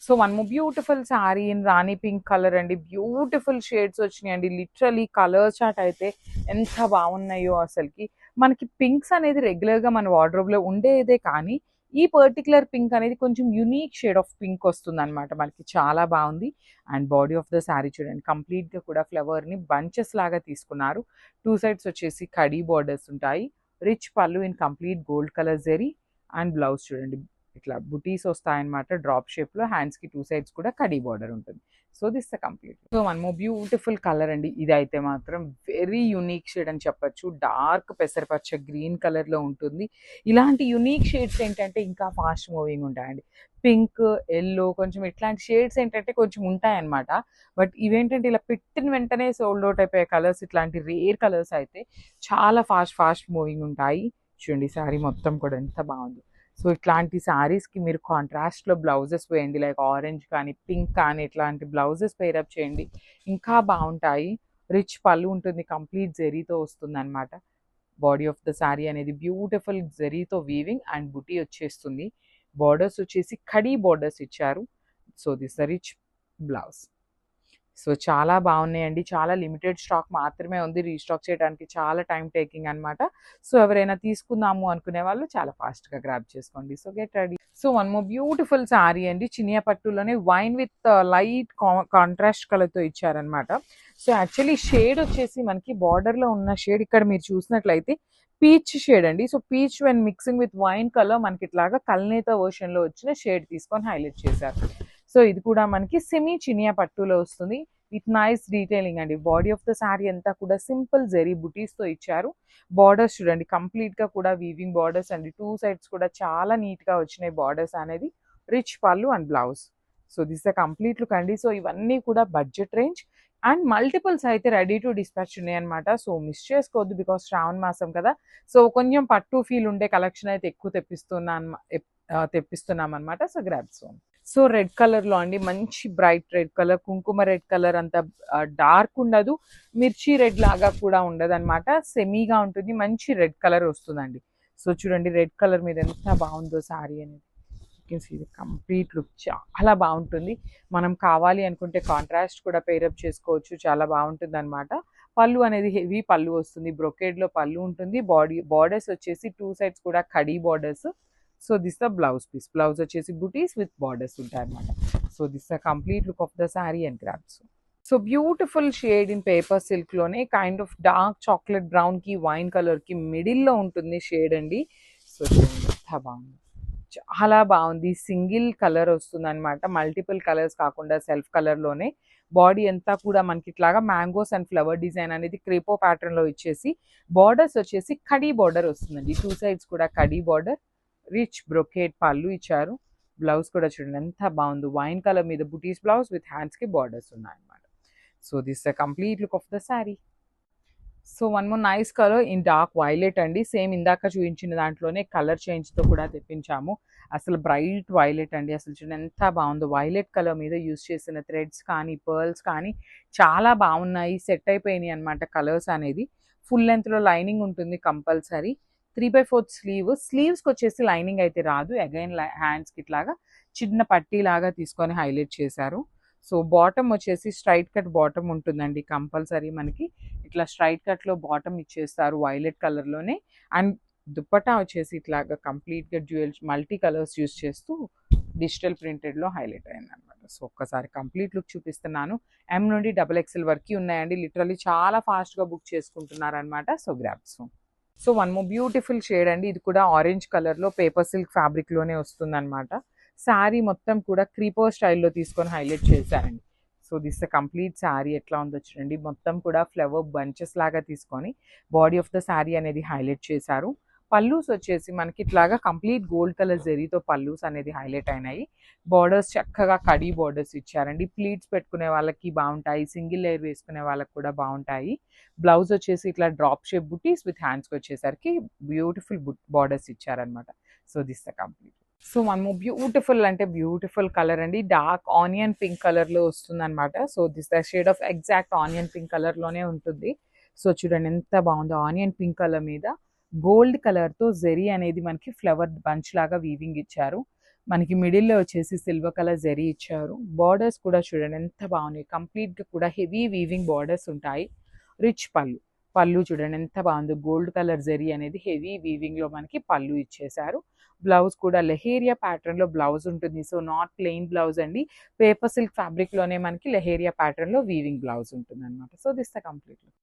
So one more beautiful sari in Rani pink colour అండి. Beautiful shades వచ్చినాయండి. Literally colour chart అయితే ఎంత బాగున్నాయో అసలుకి. మనకి పింక్స్ అనేది రెగ్యులర్గా మన వార్డ్రోబ్లో ఉండేదే, కానీ ఈ పర్టికులర్ పింక్ అనేది కొంచెం యునీక్ షేడ్ ఆఫ్ పింక్ వస్తుంది అనమాట మనకి. చాలా బాగుంది. And body of the sari చూడండి, కంప్లీట్గా కూడా ఫ్లవర్ని బంచెస్ లాగా తీసుకున్నారు. టూ సైడ్స్ వచ్చేసి కడీ బార్డర్స్ ఉంటాయి. Rich pallu in complete gold colour zari. And blouse చూడండి, ఇట్లా బుటీస్ వస్తాయన్నమాట డ్రాప్ షేప్లో. హ్యాండ్స్కి టూ సైడ్స్ కూడా కడీ బార్డర్ ఉంటుంది. So this the complete. So one more beautiful colour అండి. ఇది అయితే మాత్రం వెరీ యునీక్ షేడ్ అని చెప్పొచ్చు. డార్క్ పెసరపచ్చ గ్రీన్ కలర్లో ఉంటుంది. ఇలాంటి యునీక్ షేడ్స్ ఏంటంటే ఇంకా ఫాస్ట్ మూవింగ్ ఉంటాయండి. పింక్, ఎల్లో, కొంచెం ఇట్లాంటి షేడ్స్ ఏంటంటే కొంచెం ఉంటాయన్నమాట. బట్ ఇవేంటంటే ఇలా పెట్టిన వెంటనే సోల్డ్ అవుట్ అయిపోయే కలర్స్. ఇట్లాంటి రేర్ కలర్స్ అయితే చాలా ఫాస్ట్ మూవింగ్ ఉంటాయి. చూడండి శారీ మొత్తం కూడా ఎంత బాగుంది. సో ఇట్లాంటి శారీస్కి మీరు కాంట్రాస్ట్లో బ్లౌజెస్ వేయండి, లైక్ ఆరెంజ్ కానీ పింక్ కానీ ఇట్లాంటి బ్లౌజెస్ పేరప్ చేయండి, ఇంకా బాగుంటాయి. రిచ్ పళ్ళు ఉంటుంది, కంప్లీట్ జెరీతో వస్తుంది అనమాట. బాడీ ఆఫ్ ద శారీ అనేది బ్యూటిఫుల్ జెరీతో వీవింగ్ అండ్ బుటీ వచ్చేస్తుంది. బార్డర్స్ వచ్చేసి కడీ బార్డర్స్ ఇచ్చారు. So this rich blouse. So చాలా బాగున్నాయండి. చాలా లిమిటెడ్ స్టాక్ మాత్రమే ఉంది. రీస్టాక్ చేయడానికి చాలా టైం టేకింగ్ అనమాట. సో ఎవరైనా తీసుకుందాము అనుకునే వాళ్ళు చాలా ఫాస్ట్గా గ్రాబ్ చేసుకోండి. So get ready. So one more beautiful sari అండి. చినియా పట్టులోనే వైన్ విత్ లైట్ కాంట్రాస్ట్ కలర్తో ఇచ్చారనమాట. సో యాక్చువల్లీ షేడ్ వచ్చేసి మనకి బార్డర్లో ఉన్న షేడ్ ఇక్కడ మీరు చూసినట్లయితే పీచ్ షేడ్ అండి. So peach when mixing with wine colour మనకి ఇట్లాగా కల్నేత వర్షన్లో వచ్చిన షేడ్ తీసుకొని హైలైట్ చేశారు. సో ఇది కూడా మనకి సెమీ చినియా పట్టులో వస్తుంది విత్ నైస్ డీటెయిలింగ్ అండి. బాడీ ఆఫ్ ద శారీ అంతా కూడా సింపుల్ జెరీ బుటీస్తో ఇచ్చారు. బార్డర్స్ చూడండి, కంప్లీట్గా కూడా వీవింగ్ బార్డర్స్ అండి. టూ సైడ్స్ కూడా చాలా నీట్గా వచ్చినాయి బార్డర్స్ అనేది. రిచ్ పళ్ళు and blouse. So this the complete look అండి. సో ఇవన్నీ కూడా బడ్జెట్ రేంజ్ అండ్ మల్టిపుల్స్ అయితే రెడీ టు డిస్పాచ్ ఉన్నాయి అనమాట. సో మిస్ చేసుకోవద్దు, బికాస్ శ్రావణ మాసం కదా. సో కొంచెం పట్టు ఫీల్ ఉండే కలెక్షన్ అయితే ఎక్కువ తెప్పిస్తున్నాం అనమాట. సో గ్రాబ్ సోన్. సో రెడ్ కలర్లో అండి, మంచి బ్రైట్ రెడ్ కలర్, కుంకుమ రెడ్ కలర్, అంత డార్క్ ఉండదు, మిర్చి రెడ్ లాగా కూడా ఉండదు అనమాట. సెమీగా ఉంటుంది, మంచి రెడ్ కలర్ వస్తుందండి. సో చూడండి రెడ్ కలర్ మీద ఎంత బాగుందో శారీ అనేది. ఇది కంప్లీట్ లుక్ చాలా బాగుంటుంది. మనం కావాలి అనుకుంటే కాంట్రాస్ట్ కూడా పేరప్ చేసుకోవచ్చు, చాలా బాగుంటుంది అనమాట. పళ్ళు అనేది హెవీ పళ్ళు వస్తుంది, బ్రొకేడ్లో పళ్ళు ఉంటుంది. బార్డర్స్ వచ్చేసి టూ సైడ్స్ కూడా కడీ borders. So this the blouse piece. Blouse వచ్చేసి బుటీస్ విత్ బార్డర్స్ ఉంటాయి అనమాట. So this the complete look of the sari and grabs. So beautiful shade in paper సిల్క్లోనే కైండ్ ఆఫ్ డార్క్ చాక్లెట్ బ్రౌన్కి వైన్ కలర్కి మిడిల్లో ఉంటుంది షేడ్ అండి. సో ఎంత బాగుంది, చాలా బాగుంది. సింగిల్ కలర్ వస్తుంది అనమాట, మల్టిపుల్ కలర్స్ కాకుండా సెల్ఫ్ కలర్లోనే. బాడీ అంతా కూడా మనకి ఇట్లాగా మ్యాంగోస్ అండ్ ఫ్లవర్ డిజైన్ అనేది క్రేపో ప్యాటర్న్లో ఇచ్చేసి బార్డర్స్ వచ్చేసి కడీ బార్డర్ వస్తుందండి. టూ సైడ్స్ కూడా కడీ బార్డర్. రిచ్ బ్రొకేట్ పళ్ళు ఇచ్చారు. బ్లౌజ్ కూడా చూడండి ఎంత బాగుంది, వైన్ కలర్ మీద బుటీస్ బ్లౌజ్ విత్ హ్యాండ్స్కి బార్డర్స్ ఉన్నాయన్నమాట. So this the complete look of the sari. So one more nice colour in dark violet అండి. సేమ్ ఇందాక చూపించిన దాంట్లోనే కలర్ చేంజ్తో కూడా తెప్పించాము. అసలు బ్రైట్ వైలెట్ అండి. అసలు చూడండి ఎంత బాగుందో. వైలెట్ కలర్ మీద యూస్ చేసిన థ్రెడ్స్ కానీ పర్ల్స్ కానీ చాలా బాగున్నాయి, సెట్ అయిపోయినాయి అనమాట కలర్స్ అనేది. ఫుల్ లెంత్లో లైనింగ్ ఉంటుంది కంపల్సరీ. 3/4 స్లీవ్స్కి వచ్చేసి లైనింగ్ అయితే రాదు. అగైన్ హ్యాండ్స్కి ఇట్లాగా చిన్న పట్టీ లాగా తీసుకొని హైలైట్ చేశారు. సో బాటమ్ వచ్చేసి స్ట్రైట్ కట్ బాటమ్ ఉంటుందండి కంపల్సరీ. మనకి ఇట్లా స్ట్రైట్ కట్లో బాటమ్ ఇచ్చేస్తారు వైలెట్ కలర్లోనే. అండ్ దుప్పటా వచ్చేసి ఇట్లాగా కంప్లీట్గా డ్యూయల్ మల్టీ కలర్స్ యూస్ చేస్తూ డిజిటల్ ప్రింటెడ్లో హైలైట్ అయింది అనమాట. సో ఒక్కసారి కంప్లీట్ లుక్ చూపిస్తున్నాను. M నుండి XXL వరకు ఉన్నాయండి. లిటరల్లీ చాలా ఫాస్ట్గా బుక్ చేసుకుంటున్నారు అనమాట. So grabs. So one more beautiful shade అండి. ఇది కూడా ఆరెంజ్ కలర్లో పేపర్ సిల్క్ ఫ్యాబ్రిక్లోనే వస్తుంది అనమాట. శారీ మొత్తం కూడా క్రీపర్ స్టైల్లో తీసుకొని హైలైట్ చేశారండి. So this the complete sari ఎట్లా ఉందో చూడండి. మొత్తం కూడా ఫ్లవర్ బంచెస్ లాగా తీసుకొని బాడీ ఆఫ్ ద శారీ అనేది హైలైట్ చేశారు. పల్లూస్ వచ్చేసి మనకి ఇట్లాగా కంప్లీట్ గోల్డ్ కలర్ జెరీతో పల్లూస్ అనేది హైలైట్ అయినాయి. బార్డర్స్ చక్కగా కడీ బార్డర్స్ ఇచ్చారండి. ప్లీట్స్ పెట్టుకునే వాళ్ళకి బాగుంటాయి, సింగిల్ లేయర్ వేసుకునే వాళ్ళకి కూడా బాగుంటాయి. బ్లౌజ్ వచ్చేసి ఇట్లా డ్రాప్ షేప్ బుటీస్ విత్ హ్యాండ్స్కి వచ్చేసరికి బ్యూటిఫుల్ బార్డర్స్ ఇచ్చారనమాట. So this the complete. So one more beautiful అంటే బ్యూటిఫుల్ కలర్ అండి. డార్క్ ఆనియన్ పింక్ కలర్లో వస్తుంది అనమాట. So this the shade of exact onion pink కలర్లోనే ఉంటుంది. సో చూడండి ఎంత బాగుందో. ఆనియన్ పింక్ కలర్ మీద గోల్డ్ కలర్తో జెరీ అనేది మనకి ఫ్లవర్ బంచ్ లాగా వీవింగ్ ఇచ్చారు. మనకి మిడిల్లో వచ్చేసి సిల్వర్ కలర్ జరీ ఇచ్చారు. బార్డర్స్ కూడా చూడండి ఎంత బాగున్నాయి. కంప్లీట్గా కూడా హెవీ వీవింగ్ బార్డర్స్ ఉంటాయి. రిచ్ పళ్ళు. పళ్ళు చూడండి ఎంత బాగుందో. గోల్డ్ కలర్ జరీ అనేది హెవీ వీవింగ్లో మనకి పళ్ళు ఇచ్చేసారు. బ్లౌజ్ కూడా లెహేరియా ప్యాటర్న్లో బ్లౌజ్ ఉంటుంది. సో నాట్ ప్లెయిన్ బ్లౌజ్ అండి. పేపర్ సిల్క్ ఫ్యాబ్రిక్లోనే మనకి లెహేరియా ప్యాటర్న్లో వీవింగ్ బ్లౌజ్ ఉంటుంది అనమాట. So this the complete look.